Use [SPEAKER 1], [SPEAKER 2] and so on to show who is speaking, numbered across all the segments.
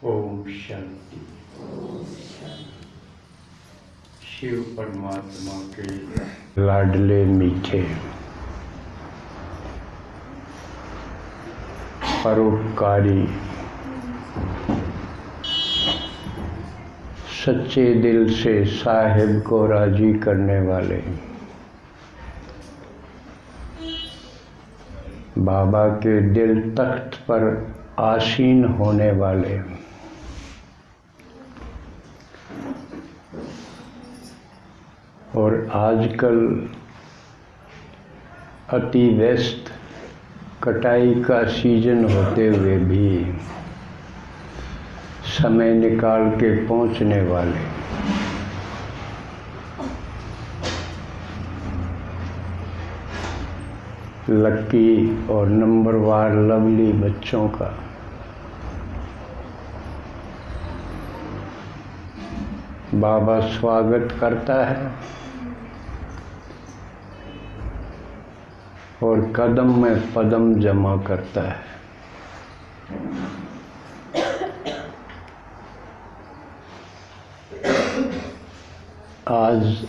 [SPEAKER 1] ओम शांति। शिव परमात्मा के लाडले मीठे परोपकारी सच्चे दिल से साहिब को राजी करने वाले बाबा के दिल तख्त पर आसीन होने वाले और आजकल अति व्यस्त कटाई का सीजन होते हुए भी समय निकाल के पहुंचने वाले लकी और नंबरवार लवली बच्चों का बाबा स्वागत करता है और कदम में पदम जमा करता है। आज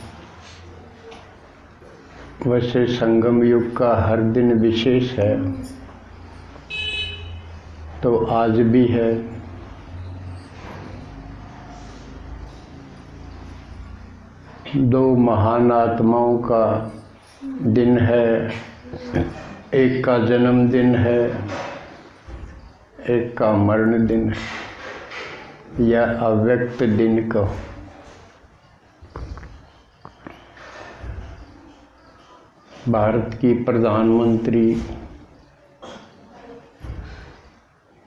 [SPEAKER 1] वैसे संगम युग का हर दिन विशेष है, तो आज भी है। दो महान आत्माओं का दिन है, एक का जन्मदिन है, एक का मरण दिन है या अव्यक्त दिन कहो। भारत की प्रधानमंत्री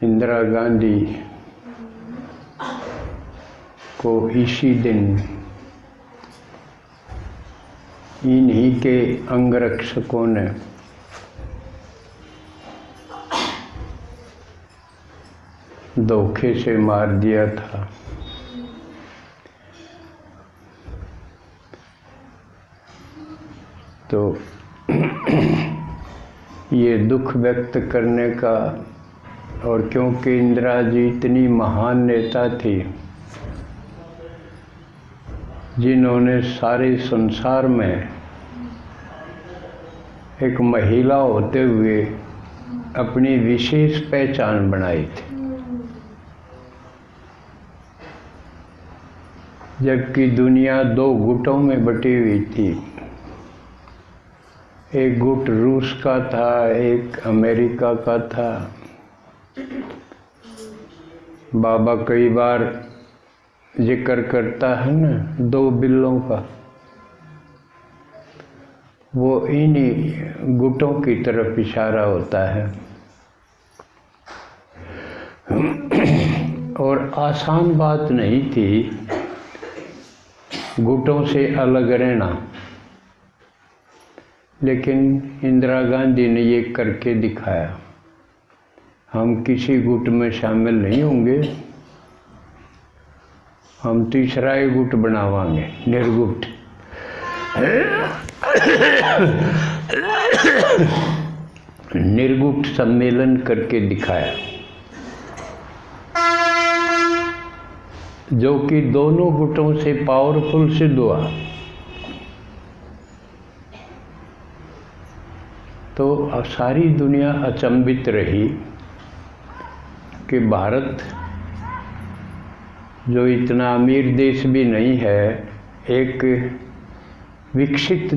[SPEAKER 1] इंदिरा गांधी को इसी दिन इन्हीं के अंगरक्षकों ने धोखे से मार दिया था। तो ये दुख व्यक्त करने का, और क्योंकि इंदिरा जी इतनी महान नेता थी जिन्होंने सारे संसार में एक महिला होते हुए अपनी विशेष पहचान बनाई थी, जबकि दुनिया दो गुटों में बटी हुई थी। एक गुट रूस का था, एक अमेरिका का था। बाबा कई बार जिक्र करता है ना दो बिल्लों का, वो इन्हीं गुटों की तरफ इशारा होता है। और आसान बात नहीं थी गुटों से अलग रहना, लेकिन इंदिरा गांधी ने ये करके दिखाया। हम किसी गुट में शामिल नहीं होंगे, हम तीसरा ही गुट बनावांगे, निर्गुट। निर्गुट सम्मेलन करके दिखाया, जो कि दोनों गुटों से पावरफुल सिद्ध हुआ। तो अब सारी दुनिया अचंभित रही कि भारत जो इतना अमीर देश भी नहीं है, एक विकसित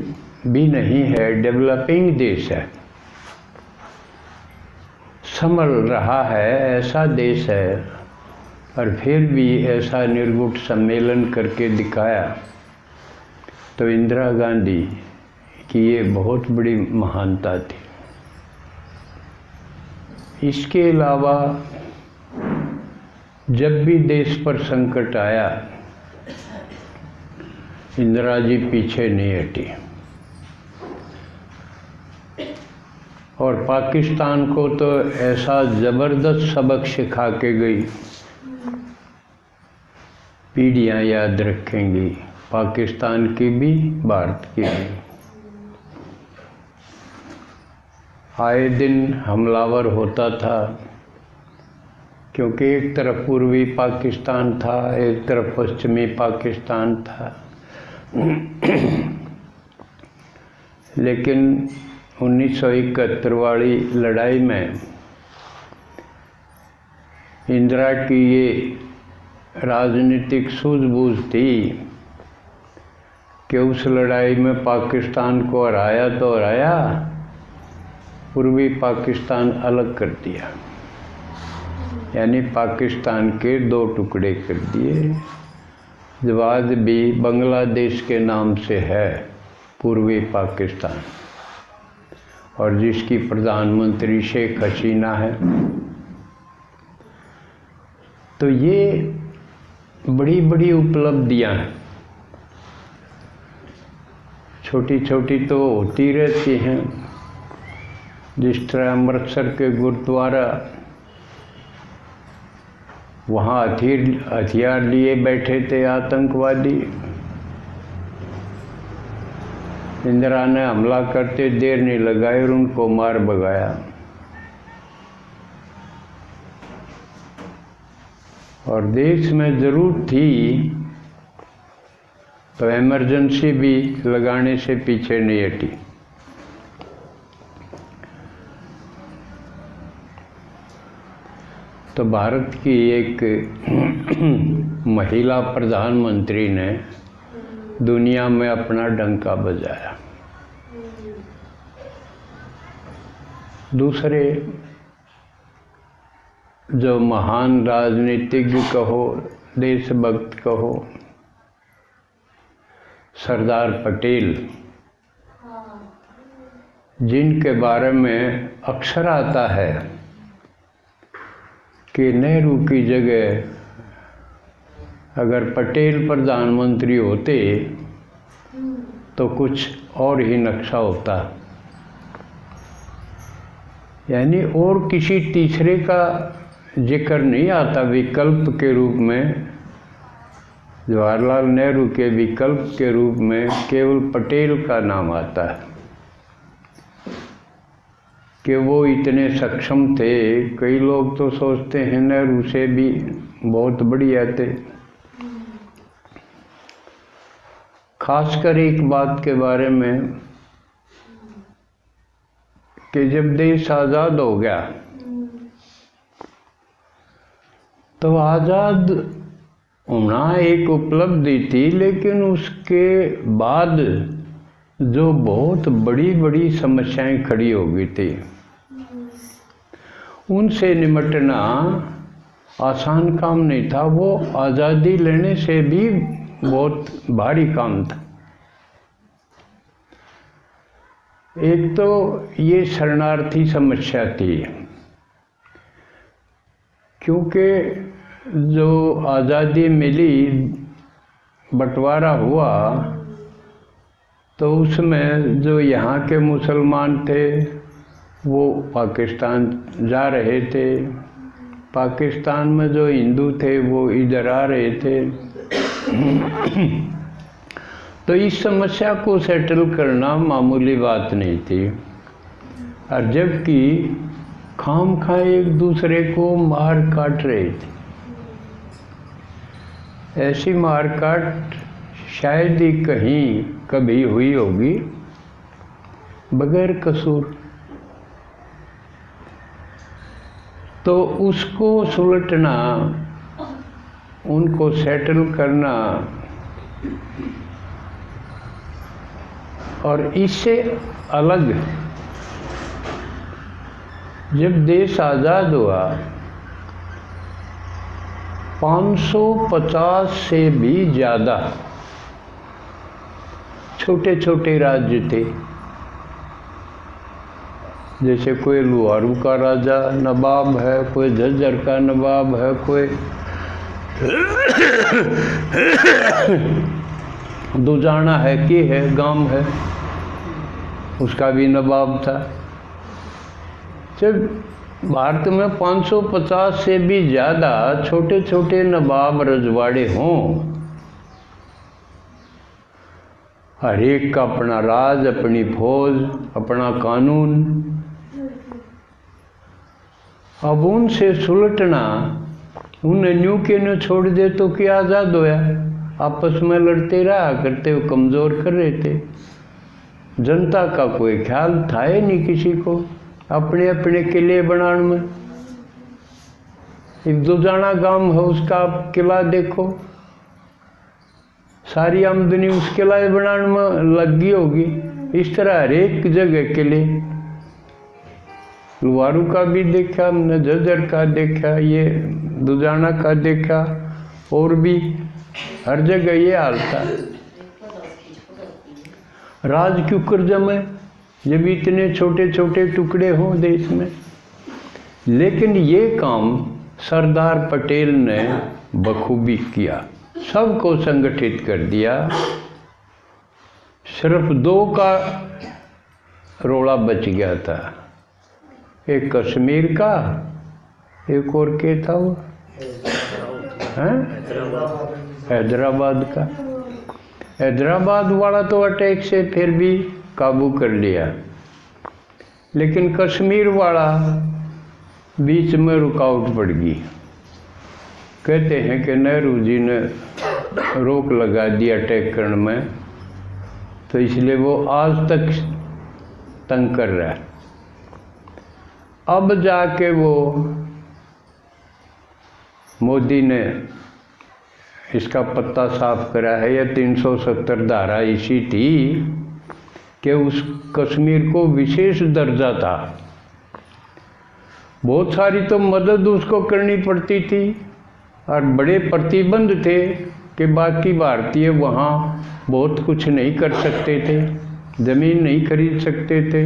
[SPEAKER 1] भी नहीं है, डेवलपिंग देश है, संभल रहा है, ऐसा देश है, और फिर भी ऐसा निर्गुट सम्मेलन करके दिखाया। तो इंदिरा गांधी की ये बहुत बड़ी महानता थी। इसके अलावा जब भी देश पर संकट आया, इंदिरा जी पीछे नहीं हटी और पाकिस्तान को तो ऐसा ज़बरदस्त सबक सिखा के गई, पीढ़ियाँ याद रखेंगी, पाकिस्तान की भी, भारत की भी। आए दिन हमलावर होता था, क्योंकि एक तरफ पूर्वी पाकिस्तान था, एक तरफ पश्चिमी पाकिस्तान था। लेकिन 1971 वाली लड़ाई में इंदिरा की ये राजनीतिक सूझबूझ थी कि उस लड़ाई में पाकिस्तान को हराया तो हराया, पूर्वी पाकिस्तान अलग कर दिया, यानी पाकिस्तान के 2 टुकड़े कर दिए। जो आज भी बांग्लादेश के नाम से है पूर्वी पाकिस्तान, और जिसकी प्रधानमंत्री शेख हसीना है। तो ये बड़ी बड़ी उपलब्धियां हैं, छोटी छोटी तो होती रहती हैं। जिस तरह अमृतसर के गुरुद्वारा, वहाँ हथियार लिए बैठे थे आतंकवादी, इंदिरा ने हमला करते देर नहीं लगाई और उनको मार भगाया। और देश में ज़रूरत थी तो इमरजेंसी भी लगाने से पीछे नहीं हटी। तो भारत की एक महिला प्रधानमंत्री ने दुनिया में अपना डंका बजाया। दूसरे जो महान राजनीतिज्ञ कहो, देशभक्त कहो, सरदार पटेल, जिनके बारे में अक्सर आता है कि नेहरू की जगह अगर पटेल प्रधानमंत्री होते तो कुछ और ही नक्शा होता, यानी और किसी तीसरे का जिक्र नहीं आता विकल्प के रूप में। जवाहरलाल नेहरू के विकल्प के रूप में केवल पटेल का नाम आता है कि वो इतने सक्षम थे। कई लोग तो सोचते हैं नेहरू से भी बहुत बढ़िया थे। खासकर एक बात के बारे में कि जब देश आज़ाद हो गया तो आज़ाद होना एक उपलब्धि थी, लेकिन उसके बाद जो बहुत बड़ी बड़ी समस्याएं खड़ी हो गई थी, उनसे निपटना आसान काम नहीं था। वो आज़ादी लेने से भी बहुत भारी काम था। एक तो ये शरणार्थी समस्या थी, क्योंकि जो आज़ादी मिली, बंटवारा हुआ, तो उसमें जो यहाँ के मुसलमान थे वो पाकिस्तान जा रहे थे, पाकिस्तान में जो हिंदू थे वो इधर आ रहे थे। तो इस समस्या को सेटल करना मामूली बात नहीं थी, और जबकि खामखा एक दूसरे को मार काट रहे थे। ऐसी मार काट शायद ही कहीं कभी हुई होगी बगैर कसूर। तो उसको सुलटना, उनको सेटल करना, और इससे अलग जब देश आज़ाद हुआ 550 से भी ज़्यादा छोटे छोटे राज्य थे। जैसे कोई लुहारू का राजा नवाब है, कोई झज्जर का नवाब है, कोई दुजाना है कि है गांव है, उसका भी नवाब था। जब भारत में 550 से भी ज़्यादा छोटे छोटे नवाब रजवाड़े हों, हर एक का अपना राज, अपनी फौज, अपना कानून, अब उनसे सुलटना उन्हें न्यू के न छोड़ दे तो क्या आज़ाद होया। आपस में लड़ते रहा करते, वो कमज़ोर कर रहे थे। जनता का कोई ख्याल था ही नहीं किसी को, अपने अपने किले बनाने में। एक दुजाना गांव है, उसका आप किला देखो, सारी आमदनी उस किला बनाने में लगी होगी। इस तरह हर एक जगह किले, लुवारू का भी देखा हमने, झज्जर का देखा, ये दुजाना का देखा, और भी हर जगह ये हाल था। राज क्यों कर जमे जब इतने छोटे छोटे टुकड़े हों देश में। लेकिन ये काम सरदार पटेल ने बखूबी किया, सबको संगठित कर दिया। सिर्फ दो का रोला बच गया था, एक कश्मीर का, एक और क्या था वो, हैदराबाद का। हैदराबाद वाला तो अटैक से फिर भी काबू कर लिया, लेकिन कश्मीर वाला बीच में रुकावट पड़ गई। कहते हैं कि नेहरू जी ने रोक लगा दी अटैक करने में, तो इसलिए वो आज तक तंग कर रहा है। अब जाके वो मोदी ने इसका पत्ता साफ करा है। यह 370 धारा इसी थी कि उस कश्मीर को विशेष दर्जा था। बहुत सारी तो मदद उसको करनी पड़ती थी और बड़े प्रतिबंध थे कि बाकी भारतीय वहाँ बहुत कुछ नहीं कर सकते थे, ज़मीन नहीं खरीद सकते थे,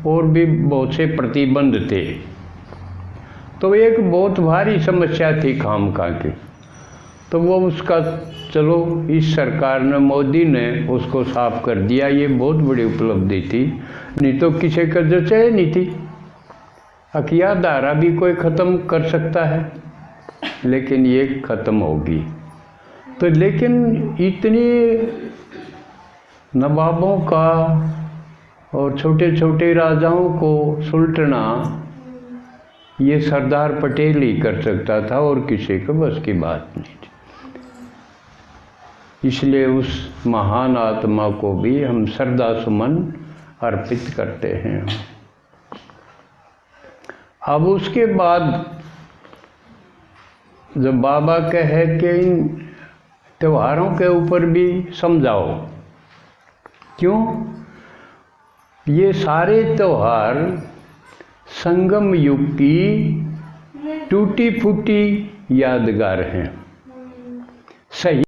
[SPEAKER 1] और भी बहुत से प्रतिबंध थे। तो एक बहुत भारी समस्या थी खामखा की। तो वो उसका चलो इस सरकार ने, मोदी ने उसको साफ कर दिया। ये बहुत बड़ी उपलब्धि थी, नहीं तो किसी का जचे नहीं थी। अकिया धारा भी कोई ख़त्म कर सकता है, लेकिन ये ख़त्म होगी। तो लेकिन इतनी नवाबों का और छोटे छोटे राजाओं को सुलटना ये सरदार पटेल ही कर सकता था, और किसी को बस की बात नहीं थी। इसलिए उस महान आत्मा को भी हम श्रद्धा सुमन अर्पित करते हैं। अब उसके बाद जब बाबा कहे कि इन त्योहारों के ऊपर भी समझाओ, क्यों? ये सारे त्योहार संगम युग की टूटी फूटी यादगार हैं। सही